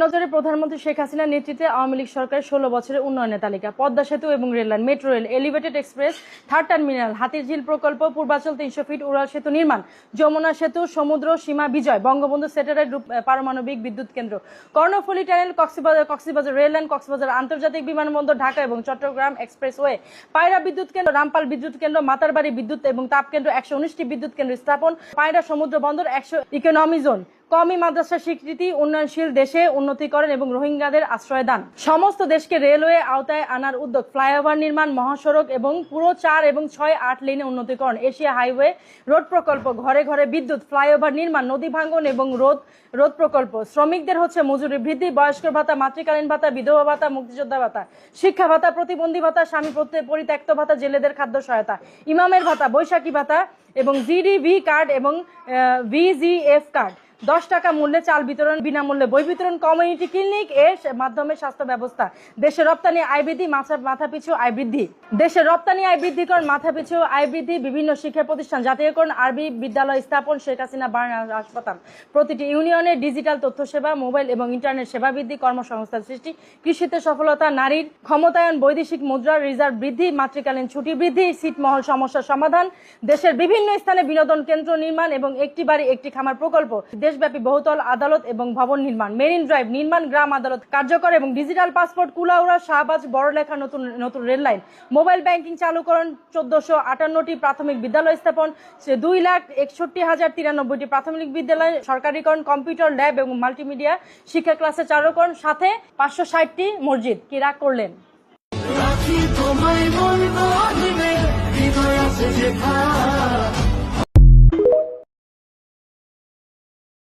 নজরে প্রধানমন্ত্রী শেখ হাসিনার নেতৃত্বে আওয়ামী লীগ সরকারের 16 বছরের উন্নয়নের তালিকা। পদ্মা সেতু এবং rail line, metro rail, elevated express, third terminal, Hatirjheel প্রকল্প, পূর্বাচল 300 ফিট উড়াল সেতু নির্মাণ, যমুনা সেতু, সমুদ্র সীমা বিজয়, বঙ্গবন্ধু স্যাটেলাইট পারমাণবিক বিদ্যুৎ কেন্দ্র, কর্ণফুলী টানেল, কক্সবাজার রেললাইন, কক্সবাজার আন্তর্জাতিক বিমানবন্দর, ঢাকা এবং চট্টগ্রাম এক্সপ্রেসওয়ে, পায়রা বিদ্যুৎ কেন্দ্র, রামপাল বিদ্যুৎ কেন্দ্র, মাতারবাড়ি বিদ্যুৎ এবং তাপ কেন্দ্র, 119টি বিদ্যুৎ কেন্দ্র স্থাপন, পায়রা সমুদ্র বন্দর, 100 ইকোনমি জোন, কওমি মাদ্রাসা স্বীকৃতি, উন্নয়নশীল দেশে উন্নতিকরণ এবং রোহিঙ্গাদের আশ্রয় দান, সমস্ত দেশকে রেলওয়ে আওতায় আনার উদ্যোগ, ফ্লাইওভার নির্মাণ, মহাসড়ক এবং পুরো 4 এবং 6-8 লেনে উন্নতিকরণ, এশিয়া হাইওয়ে রোড প্রকল্প, ঘরে ঘরে বিদ্যুৎ, ফ্লাইওভার নির্মাণ, নদী ভাঙ্গন এবং রোদ প্রকল্প, শ্রমিকদের মজুরি বৃদ্ধি, বয়স্ক ভাতা, মাতৃকালীন ভাতা, বিধবা ভাতা, মুক্তিযোদ্ধা ভাতা, শিক্ষা ভাতা, প্রতিবন্ধী ভাতা, স্বামী পরিত্যক্ত ভাতা, জেলেদের খাদ্য সহায়তা, ইমামের ভাতা, বৈশাখী ভাতা এবং জিডিভি কার্ড এবং ভিজিএফ কার্ড, 10 টাকা মূল্যে চাল বিতরণ, বিনামূল্যে বই বিতরণ, কমিউনিটি ক্লিনিক এর মাধ্যমে স্বাস্থ্য ব্যবস্থা, দেশের রপ্তানি আয় বৃদ্ধি, মাথাপিছু আয় বৃদ্ধি, দেশের রপ্তানি আয় বৃদ্ধিকরণ, মাথাপিছু আয় বৃদ্ধি, বিভিন্ন শিক্ষা প্রতিষ্ঠান জাতীয়করণ, আরবি বিদ্যালয় স্থাপন, শেখ হাসিনা বার্ন হাসপাতাল, প্রতিটি ইউনিয়নে ডিজিটাল তথ্য সেবা, মোবাইল এবং ইন্টারনেট সেবা বৃদ্ধি, কর্মসংস্থান সৃষ্টি, কৃষিতে সফলতা, নারীর ক্ষমতায়ন, বৈদেশিক মুদ্রা রিজার্ভ বৃদ্ধি, মাতৃকালীন ছুটি বৃদ্ধি, ছিটমহল সমস্যার সমাধান, দেশের বিভিন্ন স্থানে বিনোদন কেন্দ্র নির্মাণ এবং একটি বাড়ি একটি খামার প্রকল্প, দেশব্যাপী বহুতল আদালত এবং ভবন নির্মাণ, মেরিন ড্রাইভ নির্মাণ, গ্রাম আদালত কার্যকর এবং ডিজিটাল পাসপোর্ট, কুলাউড়া শাহবাজ বড়লেখা নতুন রেল লাইন, মোবাইল ব্যাংকিং চালুকরণ, 1458টি প্রাথমিক বিদ্যালয় স্থাপন, 2,61,093টি প্রাথমিক বিদ্যালয় সরকারিকরণ, কম্পিউটার ল্যাব এবং মাল্টিমিডিয়া শিক্ষা ক্লাসে চালুকরণ, সাথে 560টি মসজিদ। কি রাগ করলেন? রাখি তোমায় মন গহনে, হৃদয় আছে যেথা